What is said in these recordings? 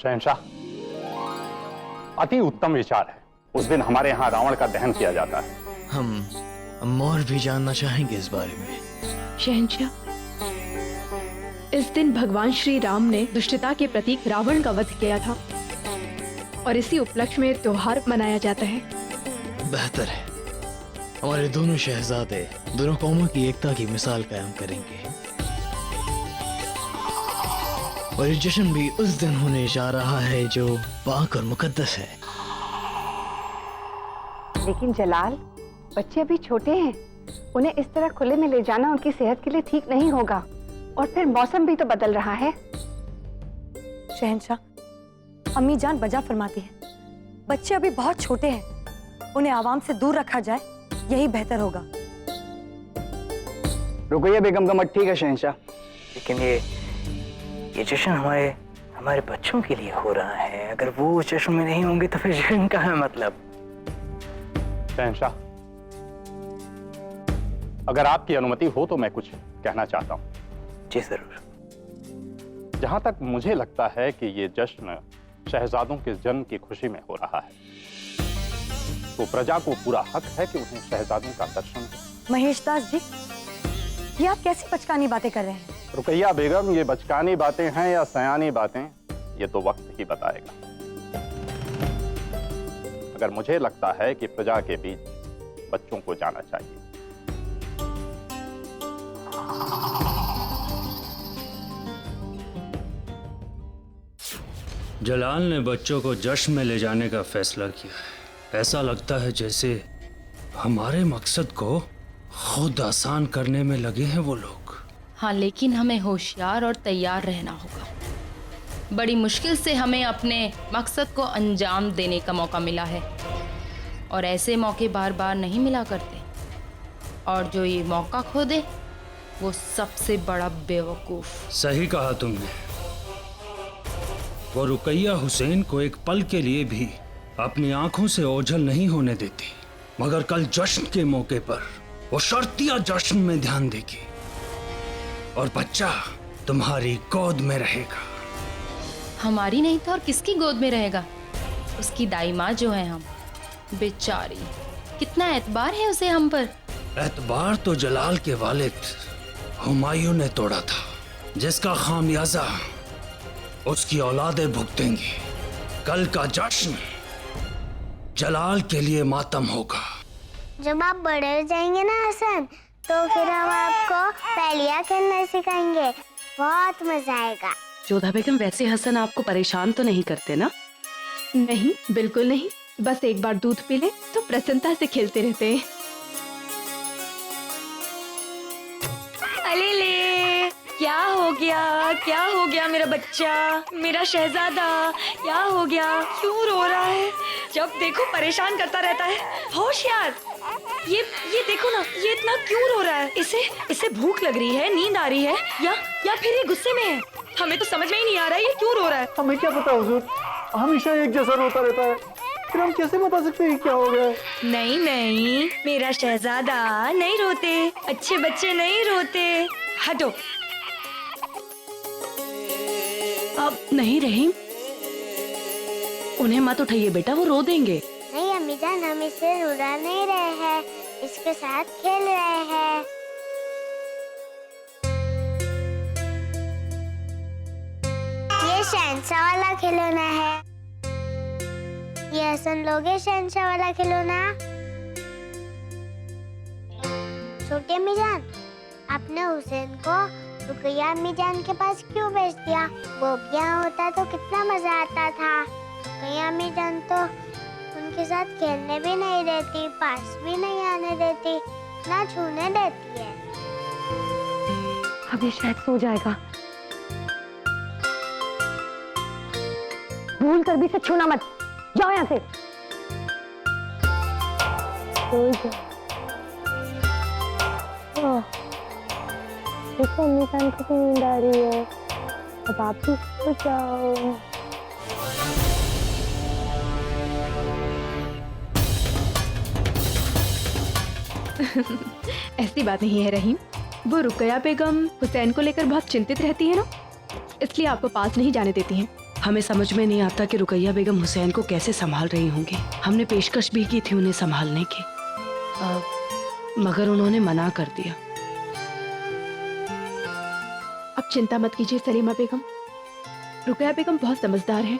शहंशाह, अति उत्तम विचार है। उस दिन हमारे यहाँ रावण का दहन किया जाता है। हम और भी जानना चाहेंगे इस बारे में। शहंशाह, इस दिन भगवान श्री राम ने दुष्टता के प्रतीक रावण का वध किया था और इसी उपलक्ष्य में त्योहार मनाया जाता है। बेहतर है, हमारे दोनों शहजादे दोनों कौमों की एकता की मिसाल कायम करेंगे और ये जश्न भी उस दिन होने जा रहा है जो पाक और मुकद्दस है। लेकिन जलाल, बच्चे अभी छोटे हैं, उन्हें इस तरह खुले में ले जाना उनकी सेहत के लिए ठीक नहीं होगा। और फिर मौसम भी तो बदल रहा है। शहंशाह, अम्मी जान बजा फरमाती है, बच्चे अभी बहुत छोटे हैं, उन्हें आवाम से दूर रखा जाए, यही बेहतर होगा। रुकैया बेगम का मत ठीक है शहंशाह, लेकिन ये जश्न हमारे बच्चों के लिए हो रहा है। अगर वो जश्न में नहीं होंगे तो फिर जश्न का है मतलब। शहंशाह, अगर आपकी अनुमति हो तो मैं कुछ कहना चाहता हूँ। जी जरूर। जहां तक मुझे लगता है कि ये जश्न शहजादों के जन्म की खुशी में हो रहा है, तो प्रजा को पूरा हक है कि उन्हें शहजादों का दर्शन हो। महेश दास जी, ये आप कैसी बचकानी बातें कर रहे हैं? रुकैया बेगम, ये बचकानी बातें हैं या सयानी बातें, ये तो वक्त ही बताएगा। अगर मुझे लगता है कि प्रजा के बीच बच्चों को जाना चाहिए। जलाल ने बच्चों को जश्न में ले जाने का फैसला किया है। ऐसा लगता है जैसे हमारे मकसद को खुद आसान करने में लगे हैं वो लोग। हाँ, लेकिन हमें होशियार और तैयार रहना होगा। बड़ी मुश्किल से हमें अपने मकसद को अंजाम देने का मौका मिला है और ऐसे मौके बार बार नहीं मिला करते। और जो ये मौका खो दे वो सबसे बड़ा बेवकूफ। सही कहा तुमने। वो रुकैया हुसैन को एक पल के लिए भी अपनी आंखों से ओझल नहीं होने देती, मगर कल जश्न के मौके पर वो शर्तिया जश्न में ध्यान देगी और बच्चा तुम्हारी गोद में रहेगा। हमारी नहीं तो और किसकी गोद में रहेगा? उसकी दाई माँ जो है हम। बेचारी, कितना एतबार है उसे हम पर। एतबार तो जलाल के वालिद हुमायूं ने तोड़ा था, जिसका खामियाजा उसकी औलादें भुगतेंगी। कल का जश्न जलाल के लिए मातम होगा। जब आप बड़े हो जाएंगे ना हसन, तो फिर हम आपको पहेलियाँ खेलना सिखाएंगे। बहुत मजा आएगा। जोधा बेगम, वैसे हसन आपको परेशान तो नहीं करते ना? नहीं, बिल्कुल नहीं। बस एक बार दूध पी ले तो प्रसन्नता से खेलते रहते हैं। अले क्या हो गया मेरा बच्चा, मेरा शहजादा? क्या हो गया? क्यों रो रहा है? जब देखो परेशान करता रहता है। होशियार, ये देखो ना, ये इतना क्यों रो रहा है? इसे भूख लग रही है, नींद आ रही है, या फिर ये गुस्से में है? हमें तो समझ में ही नहीं आ रहा है ये क्यों रो रहा है। हमें क्या पता हुजूर, हमेशा एक जैसा रोता रहता है, फिर हम कैसे बता सकते हैं क्या हो गया है? नहीं, मेरा शहजादा नहीं रोते, अच्छे बच्चे नहीं रोते। हटो। अब नहीं रहीम, उन्हें मत उठाइए बेटा, वो रो देंगे। नहीं अम्मी जान, हम इसे रुला नहीं रहे हैं, इसके साथ खेल रहे हैं। ये शहंशाह वाला खिलौना है। ये हसन लोगे शहंशाह वाला खिलौना। छोटी अम्मी जान, आपने हुसैन को रुकैया अम्मी जान के पास क्यों भेज दिया? वो भी यहाँ होता तो कितना मजा आता था। रुकैया अम्मी जान तो उनके साथ खेलने भी नहीं देती, पास भी नहीं आने देती, ना छूने देती है। अब ये शायद सो जाएगा। भूल कर भी इसे छूना मत, जाओ यहाँ से। सो जाओ। देखो अम्मी जान को भी नींद आ रही है, अब आप भी सो जाओ। ऐसी बात नहीं है रहीम, वो रुकैया बेगम हुसैन को लेकर बहुत चिंतित रहती है ना, इसलिए आपको पास नहीं जाने देती हैं। हमें समझ में नहीं आता कि रुकैया बेगम हुसैन को कैसे संभाल रही होंगी। हमने पेशकश भी की थी उन्हें संभालने की, मगर उन्होंने मना कर दिया। अब चिंता मत कीजिए सलीमा बेगम, रुकैया बेगम बहुत समझदार हैं।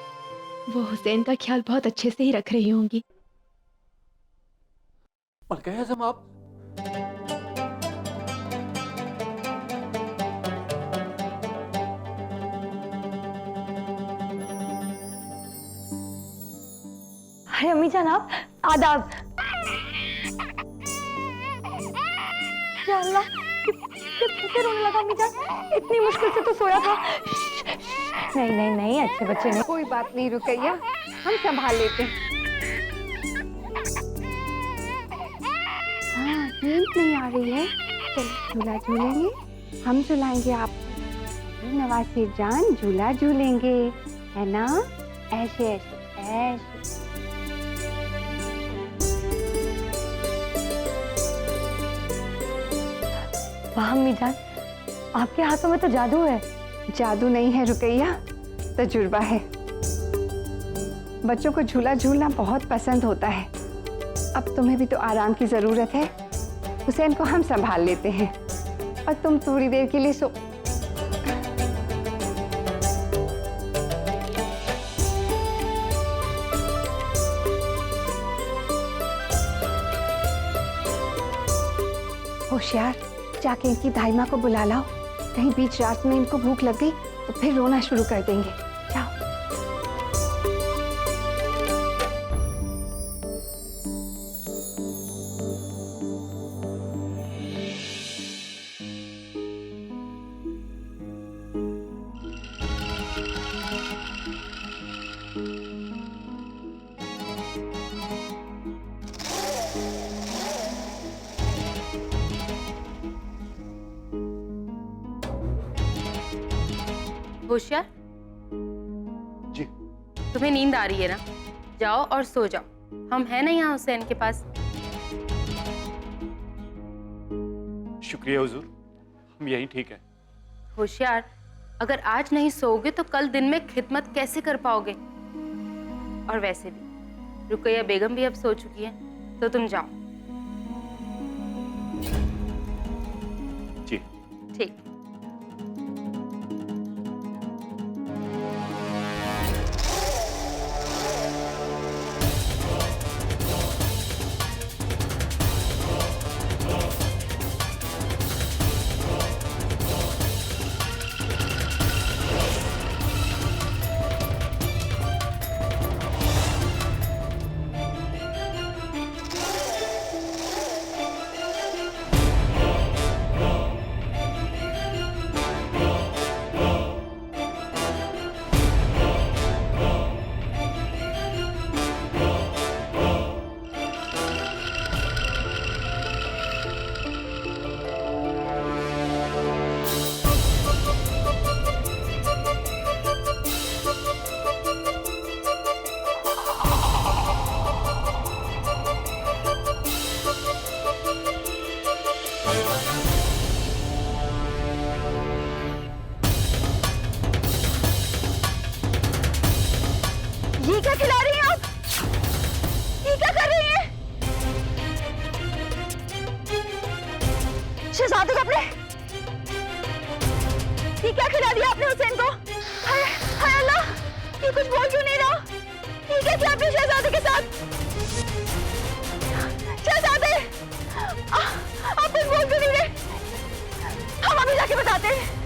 वो हुसैन का ख्याल बहुत अच्छे से ही रख रही होंगी। मलका आज़म आप हाय अम्मी जान, आप आदाब। या अल्लाह, कैसे रोने लगा अम्मी जान? इतनी मुश्किल से तो सोया था। नहीं नहीं नहीं, अच्छे बच्चे नहीं। कोई बात नहीं रुकैया, हम संभाल लेते हैं। हाँ, नींद नहीं आ रही है। चलो झूला झूलेंगे, हम झुलाएंगे आपको। नवाज़ जान झूला झूलेंगे, है ना? ऐसे ऐसे ऐसे। वाह अम्मी जान, आपके हाथों में तो जादू है। जादू नहीं है रुकैया, तजुर्बा है। बच्चों को झूला झूलना बहुत पसंद होता है। अब तुम्हें भी तो आराम की जरूरत है। हुसैन को हम संभाल लेते हैं और तुम थोड़ी देर के लिए सो। होशियार, जाके इनकी दाइमा को बुला लाओ। कहीं बीच रात में इनको भूख लग गई तो फिर रोना शुरू कर देंगे। जाओ। होशियार, जी। तुम्हें नींद आ रही है ना? जाओ और सो जाओ। हम हैं ना यहाँ हुसैन के पास। शुक्रिया हुजूर, हम यहीं ठीक है। होशियार, अगर आज नहीं सोओगे तो कल दिन में खिदमत कैसे कर पाओगे? और वैसे भी रुकैया बेगम भी अब सो चुकी है, तो तुम जाओ। जी ठीक। ये क्या खिला रही हैं आप? ये क्या कर रही हैं? शहजादे को अपने, ये क्या खिला दिया आपने हुसैन को? हाय हाय अल्लाह, ये कुछ बोल क्यों नहीं रहा? ये क्या किया आपने शहजादे के साथ? शहजादे, आप कुछ बोल क्यों नहीं रहे? हम अभी जाके बताते हैं।